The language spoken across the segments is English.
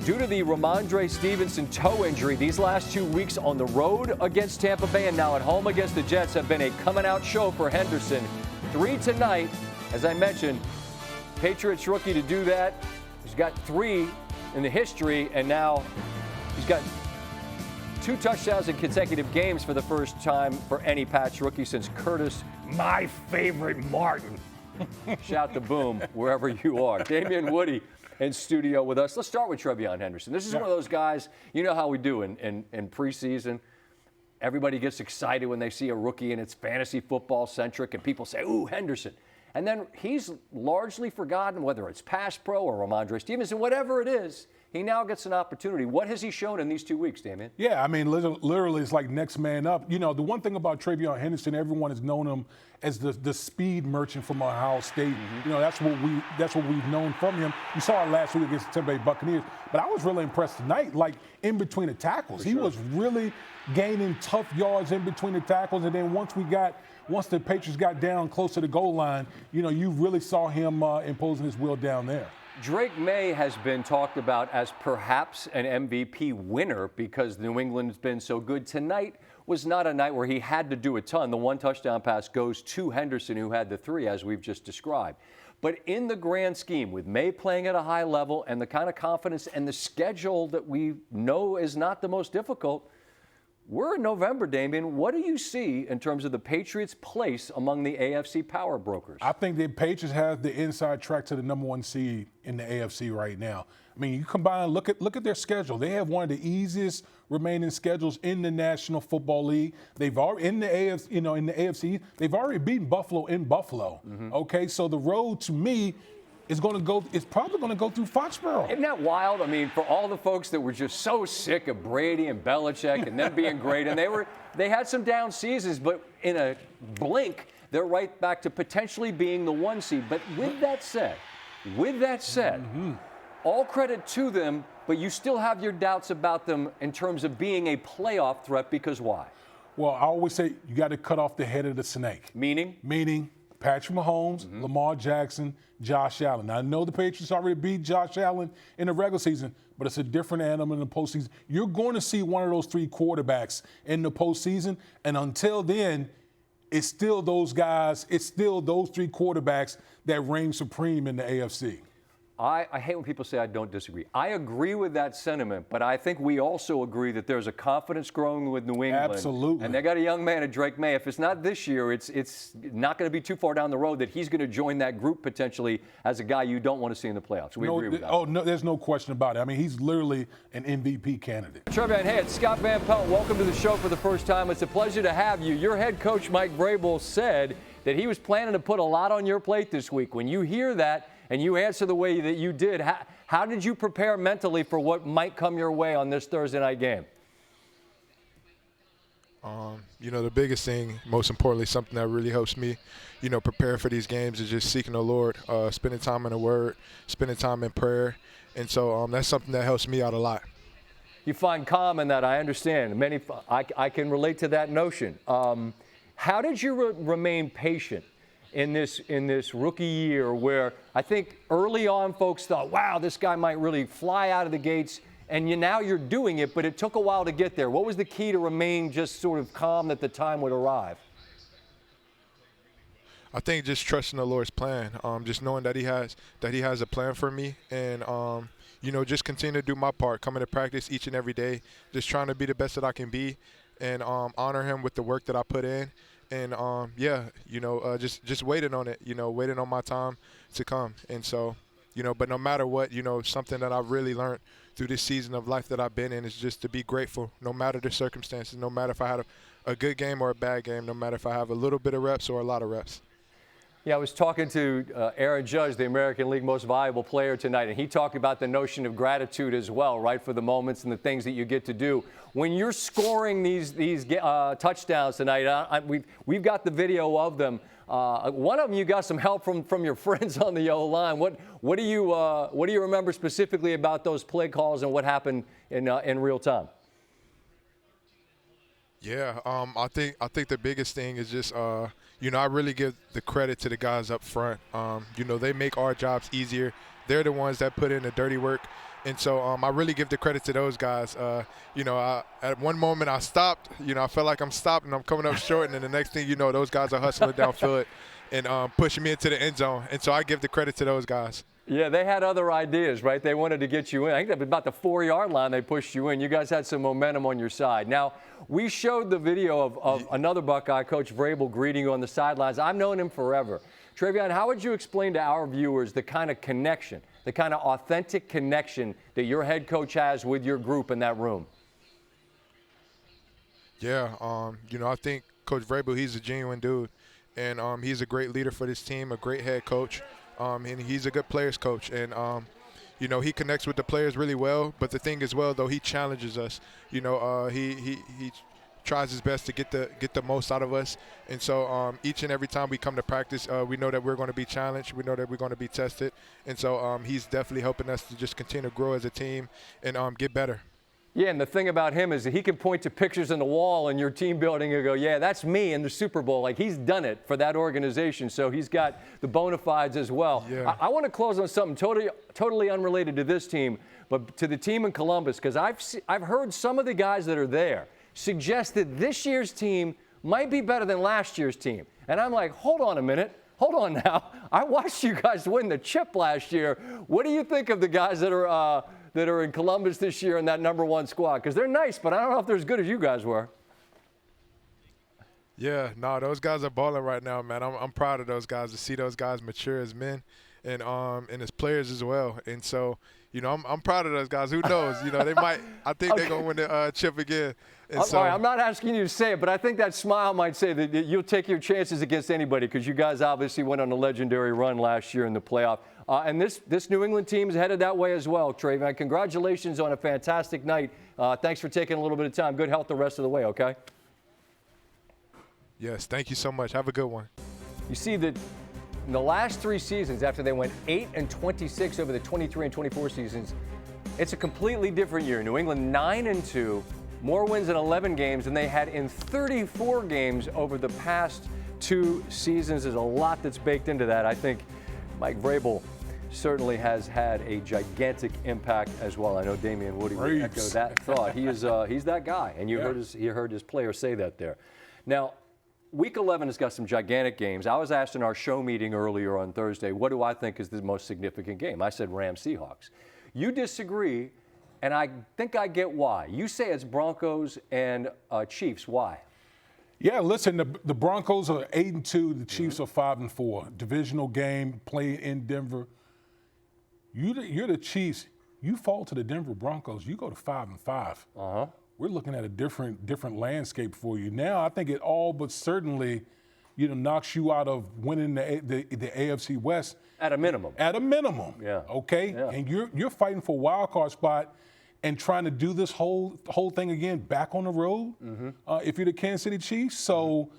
Due to the Ramondre Stevenson toe injury, these last 2 weeks on the road against Tampa Bay and now at home against the Jets have been a coming-out show for Henderson. 3 tonight, as I mentioned, Patriots rookie to do that. He's got 3 in the history, and now he's got 2 touchdowns in consecutive games for the first time for any Pats rookie since Curtis, my favorite Martin. Shout the boom wherever you are. Damien Woody in studio with us. Let's start with TreVeyon Henderson. This is one of those guys, you know how we do in preseason. Everybody gets excited when they see a rookie and it's fantasy football centric and people say, ooh, Henderson. And then he's largely forgotten, whether it's pass pro or Ramondre Stevenson, whatever it is. He now gets an opportunity. What has he shown in these 2 weeks, Damien? Yeah, I mean, literally, it's like next man up. You know, the one thing about TreVeyon Henderson, everyone has known him as the speed merchant from Ohio State. You know, that's what we've known from him. You saw it last week against the Tampa Bay Buccaneers. But I was really impressed tonight, like in between the tackles. He was really gaining tough yards in between the tackles. And then once the Patriots got down close to the goal line, you know, you really saw him imposing his will down there. Drake May has been talked about as perhaps an MVP winner because New England's been so good. Tonight was not a night where he had to do a ton. The 1 touchdown pass goes to Henderson, who had the 3, as we've just described. But in the grand scheme, with May playing at a high level and the kind of confidence and the schedule that we know is not the most difficult, we're in November, Damien. What do you see in terms of the Patriots' place among the AFC power brokers? I think the Patriots have the inside track to the #1 seed in the AFC right now. I mean, you combine, look at their schedule. They have one of the easiest remaining schedules in the National Football League. They've already in the AFC, they've already beaten Buffalo in Buffalo. Okay, so the road to me is probably going to go through Foxborough. Isn't that wild? I mean, for all the folks that were just so sick of Brady and Belichick and them being great, and they had some down seasons, but in a blink, they're right back to potentially being the 1 seed. But with that said, all credit to them, but you still have your doubts about them in terms of being a playoff threat, because why? Well, I always say you got to cut off the head of the snake. Meaning Patrick Mahomes, Lamar Jackson, Josh Allen. Now, I know the Patriots already beat Josh Allen in the regular season, but it's a different animal in the postseason. You're going to see one of those 3 quarterbacks in the postseason, and until then, it's still those guys, it's still those 3 quarterbacks that reign supreme in the AFC. I hate when people say I don't disagree. I agree with that sentiment, but I think we also agree that there's a confidence growing with New England. Absolutely. And they got a young man at Drake May. If it's not this year, it's not going to be too far down the road that he's going to join that group potentially as a guy you don't want to see in the playoffs. We agree with that. Oh, no, there's no question about it. I mean, he's literally an MVP candidate. TreVeyon, hey, it's Scott Van Pelt. Welcome to the show for the first time. It's a pleasure to have you. Your head coach, Mike Vrabel, said that he was planning to put a lot on your plate this week. When you hear that, and you answer the way that you did, how did you prepare mentally for what might come your way on this Thursday night game? You know, the biggest thing, most importantly, something that really helps me, you know, prepare for these games is just seeking the Lord, spending time in the Word, spending time in prayer. And so that's something that helps me out a lot. You find calm in that, I understand. I can relate to that notion. How did you remain patient in this rookie year where I think early on folks thought, wow, this guy might really fly out of the gates, and now you're doing it, but it took a while to get there. What was the key to remain just sort of calm that the time would arrive? I think just trusting the Lord's plan, just knowing that He has a plan for me, and you know, just continue to do my part, coming to practice each and every day, just trying to be the best that I can be, and honor Him with the work that I put in. And, yeah, you know, just waiting on it, you know, waiting on my time to come. And so, you know, but no matter what, you know, something that I've really learned through this season of life that I've been in is just to be grateful, no matter the circumstances, no matter if I had a good game or a bad game, no matter if I have a little bit of reps or a lot of reps. Yeah, I was talking to Aaron Judge, the American League Most Valuable Player tonight, and he talked about the notion of gratitude as well, right, for the moments and the things that you get to do. When you're scoring these touchdowns tonight, we've got the video of them. One of them, you got some help from your friends on the O-line. What do you remember specifically about those play calls and what happened in real time? Yeah, I think the biggest thing is just you know, I really give the credit to the guys up front. You know, they make our jobs easier. They're the ones that put in the dirty work, And so I really give the credit to those guys. You know, at one moment I stopped. You know, I felt like I'm stopped and I'm coming up short, and then the next thing you know, those guys are hustling downfield and pushing me into the end zone. And so I give the credit to those guys. Yeah, they had other ideas, right? They wanted to get you in. I think that was about the 4-yard line they pushed you in. You guys had some momentum on your side. Now, we showed the video of another Buckeye, Coach Vrabel, greeting you on the sidelines. I've known him forever. TreVeyon, how would you explain to our viewers the kind of connection, the kind of authentic connection that your head coach has with your group in that room? Yeah, you know, I think Coach Vrabel, he's a genuine dude. And he's a great leader for this team, a great head coach. And he's a good players coach. And, you know, he connects with the players really well. But the thing is, well, though, he challenges us. You know, he tries his best to get the most out of us. And so each and every time we come to practice, we know that we're going to be challenged. We know that we're going to be tested. And so he's definitely helping us to just continue to grow as a team and get better. Yeah, and the thing about him is that he can point to pictures on the wall in your team building and go, yeah, that's me in the Super Bowl. Like, he's done it for that organization, so he's got the bona fides as well. Yeah. I want to close on something totally unrelated to this team, but to the team in Columbus, because I've heard some of the guys that are there suggest that this year's team might be better than last year's team. And I'm like, hold on a minute. Hold on now. I watched you guys win the chip last year. What do you think of the guys that are in Columbus this year in that #1 squad? Because they're nice, but I don't know if they're as good as you guys were. Yeah, no, those guys are balling right now, man. I'm proud of those guys, to see those guys mature as men and as players as well. And so, you know, I'm proud of those guys. Who knows? You know, they might. I think they're gonna win the chip again. And I'm sorry, I'm not asking you to say it, but I think that smile might say that you'll take your chances against anybody, because you guys obviously went on a legendary run last year in the playoff. And this New England team is headed that way as well, TreVeyon. Congratulations on a fantastic night. Thanks for taking a little bit of time. Good health the rest of the way, okay? Yes, thank you so much. Have a good one. You see that in the last 3 seasons, after they went 8-26 over the 23 and 24 seasons, it's a completely different year. New England 9-2, more wins in 11 games than they had in 34 games over the past 2 seasons. There's a lot that's baked into that. I think Mike Vrabel certainly has had a gigantic impact as well. I know Damien Woody would echo that thought. He's that guy, and you heard his players say that there. Now, Week 11 has got some gigantic games. I was asked in our show meeting earlier on Thursday, what do I think is the most significant game? I said Rams-Seahawks. You disagree, and I think I get why. You say it's Broncos and Chiefs. Why? Yeah, listen, the Broncos are 8-2. The Chiefs are 5-4. Divisional game, playing in Denver. You're the Chiefs. You fall to the Denver Broncos. You go to 5-5. We're looking at a different landscape for you. Now, I think it all but certainly, knocks you out of winning the AFC West. At a minimum. At a minimum. Yeah. Okay? Yeah. And you're fighting for a wild card spot and trying to do this whole thing again back on the road if you're the Kansas City Chiefs. So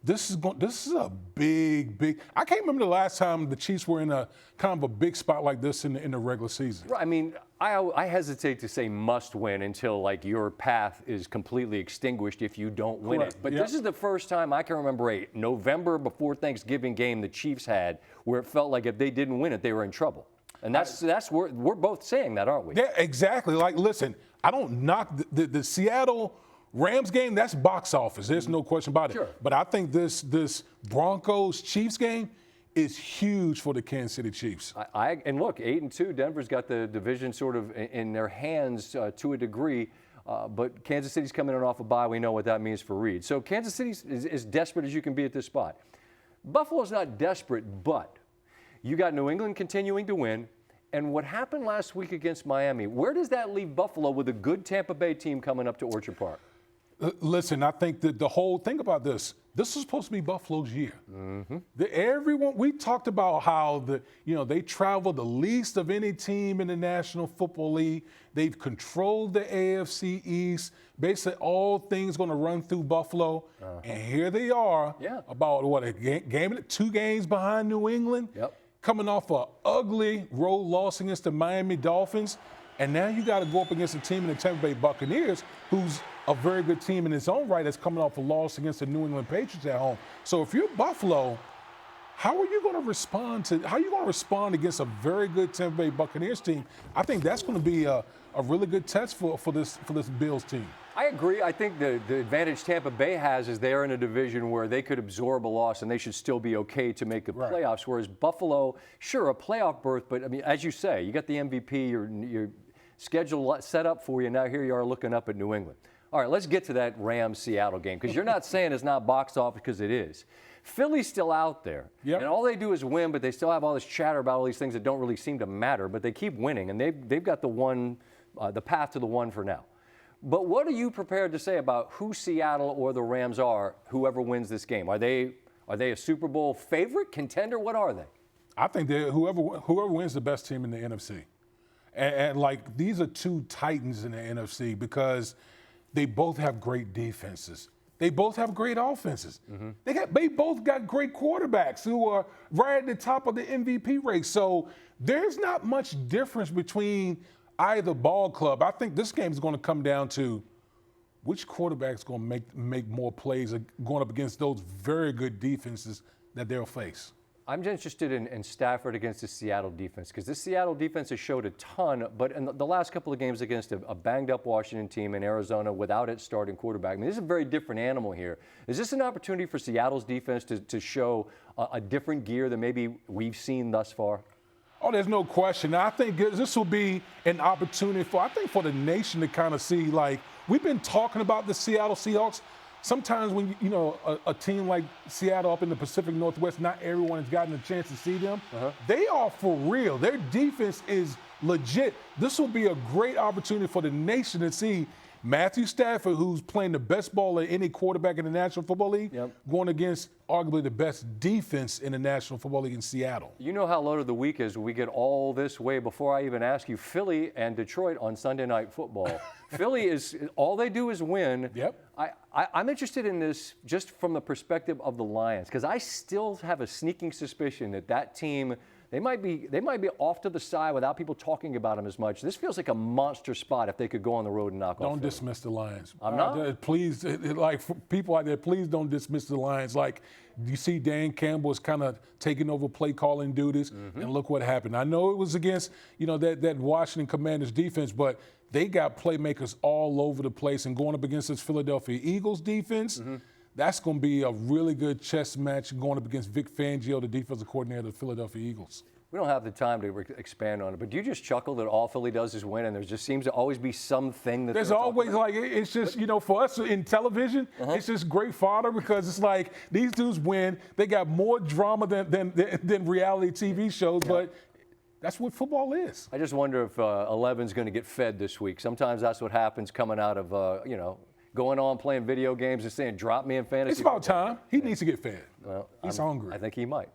this is a big. I can't remember the last time the Chiefs were in a kind of a big spot like this in the regular season. Right. I mean, I hesitate to say must win until like your path is completely extinguished if you don't win it. But this is the first time I can remember a November before Thanksgiving game the Chiefs had where it felt like if they didn't win it, they were in trouble. And that's we're both saying that, aren't we? Yeah, exactly. Like, listen, I don't knock the Seattle Rams game. That's box office. There's no question about it. Sure. But I think this Broncos Chiefs game is huge for the Kansas City Chiefs. And look, 8-2. Denver's got the division sort of in their hands to a degree. But Kansas City's coming in off a bye. We know what that means for Reed. So Kansas City is as desperate as you can be at this spot. Buffalo's not desperate, but you got New England continuing to win. And what happened last week against Miami, where does that leave Buffalo with a good Tampa Bay team coming up to Orchard Park? Listen, I think that the whole thing about this is supposed to be Buffalo's year. Everyone, we talked about how they travel the least of any team in the National Football League. They've controlled the AFC East. Basically, all things going to run through Buffalo. And here they are, about a 2 games behind New England, coming off an ugly road loss against the Miami Dolphins. And now you got to go up against a team in the Tampa Bay Buccaneers, who's a very good team in its own right, that's coming off a loss against the New England Patriots at home. So if you're Buffalo, how are you going to respond against a very good Tampa Bay Buccaneers team? I think that's going to be a really good test for this Bills team. I agree. I think the advantage Tampa Bay has is they're in a division where they could absorb a loss and they should still be okay to make the playoffs. Whereas Buffalo, sure, a playoff berth, but I mean, as you say, you got the MVP, your schedule set up for you. Now here you are looking up at New England. All right, let's get to that Rams-Seattle game, because you're not saying it's not box office, because it is. Philly's still out there, and all they do is win, but they still have all this chatter about all these things that don't really seem to matter, but they keep winning, and they've got the path to the one for now. But what are you prepared to say about who Seattle or the Rams are, whoever wins this game? Are they a Super Bowl favorite, contender? What are they? I think whoever wins the best team in the NFC. And like, these are two titans in the NFC because they both have great defenses. They both have great offenses. They both got great quarterbacks who are right at the top of the MVP race. So there's not much difference between either ball club. I think this game is going to come down to which quarterback's going to make more plays going up against those very good defenses that they'll face. I'm just interested in Stafford against the Seattle defense, because this Seattle defense has showed a ton, but in the last couple of games against a banged-up Washington team in Arizona without its starting quarterback, I mean, this is a very different animal here. Is this an opportunity for Seattle's defense to show a different gear than maybe we've seen thus far? Oh, there's no question. I think this will be an opportunity for the nation to kind of see, like, we've been talking about the Seattle Seahawks. Sometimes when, a team like Seattle up in the Pacific Northwest, not everyone has gotten a chance to see them. They are for real. Their defense is legit. This will be a great opportunity for the nation to see Matthew Stafford, who's playing the best ball of any quarterback in the National Football League, going against arguably the best defense in the National Football League in Seattle. You know how loaded the week is. We get all this way before I even ask you. Philly and Detroit on Sunday Night Football. Philly is, all they do is win. I'm interested in this just from the perspective of the Lions, because I still have a sneaking suspicion that team, they might be off to the side without people talking about them as much. This feels like a monster spot if they could go on the road and knock off. Don't dismiss the Lions. I'm not. Please, like, for people out there, please don't dismiss the Lions. Like, you see Dan Campbell is kind of taking over play calling duties, and look what happened. I know it was against, that Washington Commanders defense, but they got playmakers all over the place, and going up against this Philadelphia Eagles defense, that's going to be a really good chess match going up against Vic Fangio, the defensive coordinator of the Philadelphia Eagles. We don't have the time to expand on it, but do you just chuckle that all Philly does is win, and there just seems to always be something that there's always, like, it's just, for us in television, it's just great fodder, because it's like these dudes win. They got more drama than reality TV shows, but that's what football is. I just wonder if 11's going to get fed this week. Sometimes that's what happens coming out of, going on playing video games and saying, drop me in fantasy. It's about time. He needs to get fed. Well, he's hungry. I think he might.